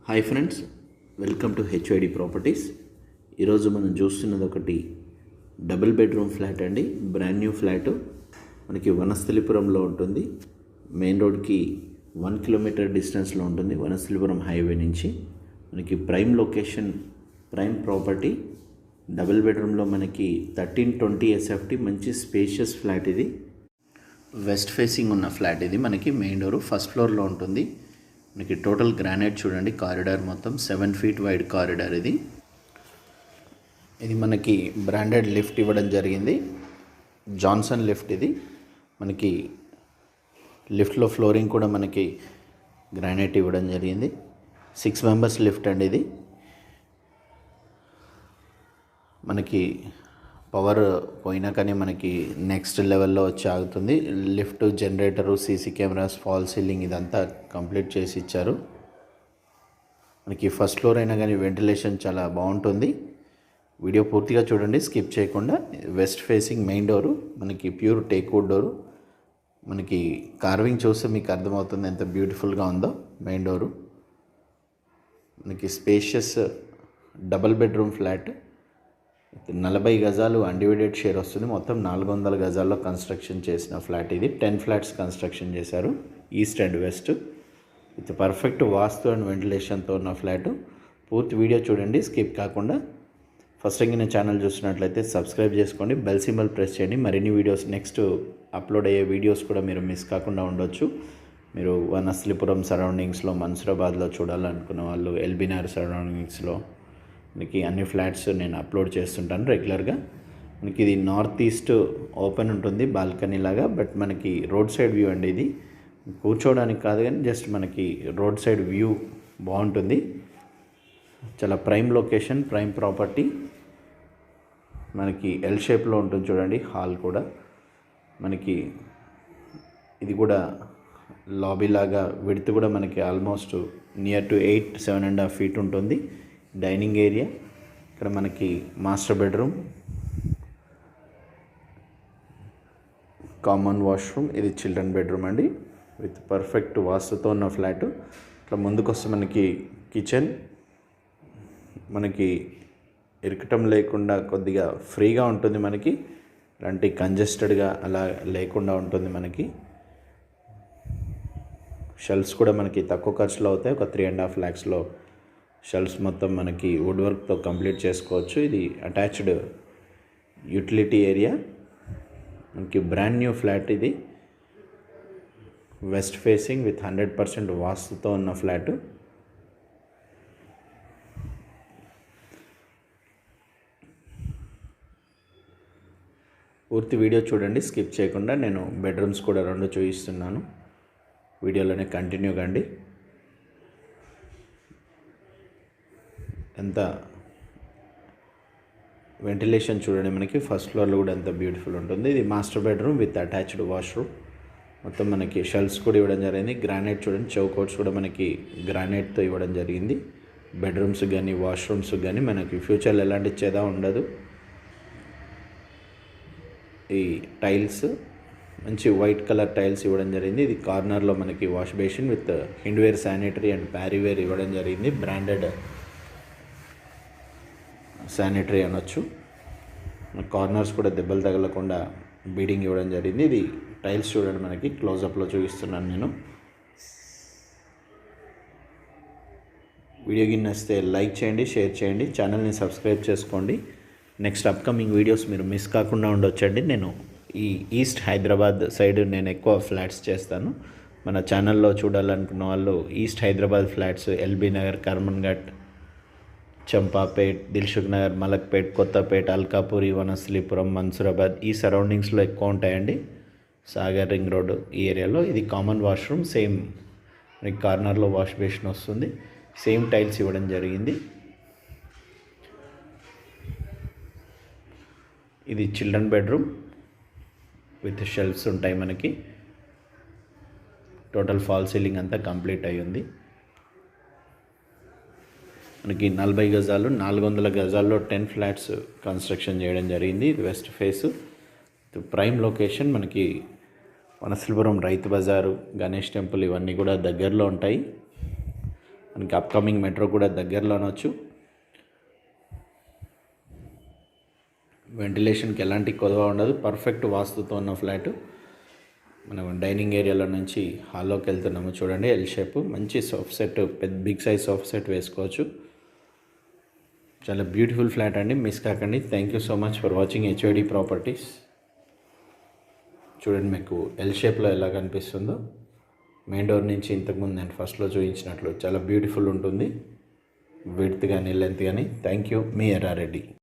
Hi friends, welcome to HID properties. ఈరోజు మనం చూస్తున్నది ఒకటి డబుల్ బెడ్రూమ్ ఫ్లాట్ అండి. బ్రాండ్ న్యూ ఫ్లాట్ మనకి వనస్థలిపురంలో ఉంటుంది. మెయిన్ రోడ్కి 1 కిలోమీటర్ డిస్టెన్స్లో ఉంటుంది. వనస్థలిపురం హైవే నుంచి మనకి prime location, prime property. Double బెడ్రూమ్లో మనకి 1320 ఎస్ఎఫ్టీ మంచి స్పేషియస్ ఫ్లాట్. ఇది వెస్ట్ ఫేసింగ్ ఉన్న ఫ్లాట్. ఇది మనకి మెయిన్ డోర్ ఫస్ట్ ఫ్లోర్లో ఉంటుంది. మనకి టోటల్ గ్రానైట్ చూడండి. కారిడార్ మొత్తం 7 feet వైడ్ కారిడార్. ఇది మనకి బ్రాండెడ్ లిఫ్ట్ ఇవ్వడం జరిగింది. Johnson lift. ఇది మనకి లిఫ్ట్లో ఫ్లోరింగ్ కూడా మనకి గ్రానైట్ ఇవ్వడం జరిగింది. 6 members లిఫ్ట్ అండి. ఇది మనకి పవర్ పోయినా కానీ మనకి నెక్స్ట్ లెవెల్లో వచ్చి ఆగుతుంది. Lift, generator, CC cameras, fall ceiling ఇదంతా కంప్లీట్ చేసి ఇచ్చారు. మనకి ఫస్ట్ ఫ్లోర్ అయినా కానీ వెంటిలేషన్ చాలా బాగుంటుంది. వీడియో పూర్తిగా చూడండి, స్కిప్ చేయకుండా. వెస్ట్ ఫేసింగ్ మెయిన్ డోరు, మనకి ప్యూర్ టేక్వుడ్ డోరు. మనకి కార్వింగ్ చూస్తే మీకు అర్థమవుతుంది ఎంత బ్యూటిఫుల్గా ఉందో మెయిన్ డోరు. మనకి స్పేషియస్ డబల్ బెడ్రూమ్ ఫ్లాట్. 40 గజాలు అన్డివైడెడ్ షేర్ వస్తుంది. మొత్తం 400 గజాల్లో కన్స్ట్రక్షన్ చేసిన ఫ్లాట్. ఇది 10 flats కన్స్ట్రక్షన్ చేశారు, east and west, with perfect vastu and వెంటిలేషన్తో ఉన్న ఫ్లాట్. పూర్తి వీడియో చూడండి, స్కిప్ కాకుండా. ఫస్ట్ టైం నా ఛానల్ చూస్తున్నట్లయితే సబ్స్క్రైబ్ చేసుకోండి, బెల్ సింబల్ ప్రెస్ చేయండి. మరిన్ని వీడియోస్, నెక్స్ట్ అప్లోడ్ అయ్యే వీడియోస్ కూడా మీరు మిస్ కాకుండా ఉండొచ్చు. మీరు వనస్థలిపురం సరౌండింగ్స్లో, మన్సూరాబాద్లో చూడాలనుకున్న వాళ్ళు, ఎల్బీ నగర్ సరౌండింగ్స్లో మనకి అన్ని ఫ్లాట్స్ నేను అప్లోడ్ చేస్తుంటాను రెగ్యులర్గా. మనకి ఇది నార్త్ ఈస్ట్ ఓపెన్ ఉంటుంది, బాల్కనీ లాగా. బట్ మనకి రోడ్ సైడ్ వ్యూ అండి. ఇది కూర్చోవడానికి కాదు కానీ జస్ట్ మనకి రోడ్ సైడ్ వ్యూ బాగుంటుంది. చాలా ప్రైమ్ లొకేషన్, ప్రైమ్ ప్రాపర్టీ. మనకి ఎల్ షేప్లో ఉంటుంది చూడండి. హాల్ కూడా మనకి ఇది కూడా లాబీ లాగా. విడ్త్ కూడా మనకి ఆల్మోస్ట్ నియర్ టు 7.5 feet ఉంటుంది. Dining area. ఇక్కడ మనకి మాస్టర్ బెడ్రూమ్, కామన్ వాష్రూమ్. ఇది చిల్డ్రన్ బెడ్రూమ్ అండి, విత్ పర్ఫెక్ట్ వాస్తుతో ఉన్న ఫ్లాట్. ఇట్లా ముందుకు వస్తే మనకి కిచెన్, మనకి ఇరకటం లేకుండా కొద్దిగా ఫ్రీగా ఉంటుంది. మనకి ఇలాంటి కంజెస్టెడ్గా అలా లేకుండా ఉంటుంది. మనకి షెల్ఫ్స్ కూడా మనకి తక్కువ ఖర్చులో అవుతాయి. ఒక 3.5 lakhsలో షెల్ఫ్స్ మొత్తం మనకి వుడ్ వర్క్తో కంప్లీట్ చేసుకోవచ్చు. ఇది అటాచ్డ్ యూటిలిటీ ఏరియా. మనకి బ్రాండ్ న్యూ ఫ్లాట్. ఇది వెస్ట్ ఫేసింగ్ విత్ 100% వాస్తుతో ఉన్న ఫ్లాట్. పూర్తి వీడియో చూడండి, స్కిప్ చేయకుండా. నేను బెడ్రూమ్స్ కూడా 2 చూపిస్తున్నాను. వీడియోలోనే కంటిన్యూ కండి. ఎంత వెంటిలేషన్ చూడండి. మనకి ఫస్ట్ ఫ్లోర్లో కూడా ఎంత బ్యూటిఫుల్ ఉంటుంది. ఇది master bedroom with attached washroom. మొత్తం మనకి షెల్ఫ్స్ కూడా ఇవ్వడం జరిగింది. గ్రానైట్ చూడండి, చౌకౌట్స్ కూడా మనకి గ్రానైట్తో ఇవ్వడం జరిగింది. బెడ్రూమ్స్ కానీ వాష్రూమ్స్ కానీ మనకి ఫ్యూచర్లో ఎలాంటి చేదా ఉండదు. ఈ టైల్స్ మంచి వైట్ కలర్ టైల్స్ ఇవ్వడం జరిగింది. ఇది కార్నర్లో మనకి wash basin with Hindware sanitary and Parryware ఇవ్వడం జరిగింది. బ్రాండెడ్ శానిటరీ అనొచ్చు. కార్నర్స్ కూడా దెబ్బలు తగలకుండా బీడింగ్ ఇవ్వడం జరిగింది. ఇది టైల్స్ చూడండి, మనకి క్లోజప్లో చూపిస్తున్నాను నేను. వీడియో గిన్నెస్తే లైక్ చేయండి, షేర్ చేయండి, ఛానల్ని సబ్స్క్రైబ్ చేసుకోండి. నెక్స్ట్ అప్కమింగ్ వీడియోస్ మీరు మిస్ కాకుండా ఉండొచ్చండి. నేను ఈ ఈస్ట్ హైదరాబాద్ సైడ్ నేను ఎక్కువ ఫ్లాట్స్ చేస్తాను. మన ఛానల్లో చూడాలనుకున్న వాళ్ళు ఈస్ట్ హైదరాబాద్ ఫ్లాట్స్, ఎల్బీ నగర్, కర్మన్ ఘాట్, చంపాపేట్, దిల్సుఖ్ నగర్, మలక్పేట్, కొత్తపేట్, అల్కాపూరి, వనస్థలిపురం, మన్సూరాబాద్ ఈ సరౌండింగ్స్లో ఎక్కువ ఉంటాయండి. సాగర్ రింగ్ రోడ్ ఈ ఏరియాలో. ఇది కామన్ వాష్రూమ్. సేమ్ మనకి కార్నర్లో వాష్ బేసిన్ వస్తుంది. సేమ్ టైల్స్ ఇవ్వడం జరిగింది. ఇది చిల్డ్రన్ బెడ్రూమ్ విత్ షెల్ఫ్స్ ఉంటాయి. మనకి టోటల్ ఫాల్ సీలింగ్ అంతా కంప్లీట్ అయ్యి ఉంది. మనకి 40 గజాలు, 400 గజాల్లో 10 flats కన్స్ట్రక్షన్ చేయడం జరిగింది. ఇది వెస్ట్ ఫేస్, ప్రైమ్ లొకేషన్. మనకి వనస్థలిపురం రైతు బజారు, గణేష్ టెంపుల్ ఇవన్నీ కూడా దగ్గరలో ఉంటాయి. మనకి అప్కమింగ్ మెట్రో కూడా దగ్గరలో అనొచ్చు. వెంటిలేషన్కి ఎలాంటి కొదవ ఉండదు. పర్ఫెక్ట్ వాస్తుతో ఉన్న ఫ్లాట్. మనం డైనింగ్ ఏరియాలో నుంచి హాల్లోకి వెళ్తున్నాము. చూడండి, ఎల్ షేప్, మంచి సోఫా సెట్, పెద్ద బిగ్ సైజ్ సోఫా సెట్ వేసుకోవచ్చు. చాలా బ్యూటిఫుల్ ఫ్లాట్ అండి, మిస్ కాకండి. Thank you so much for watching HOD properties. చూడండి మీకు ఎల్ షేప్లో ఎలా కనిపిస్తుందో. మెయిన్ డోర్ నుంచి ఇంతకుముందు నేను ఫస్ట్లో చూపించినట్లు చాలా బ్యూటిఫుల్ ఉంటుంది, విడ్త్ కానీ లెంత్ కానీ. థ్యాంక్ యూ, మీ ఎర్రారెడ్డి.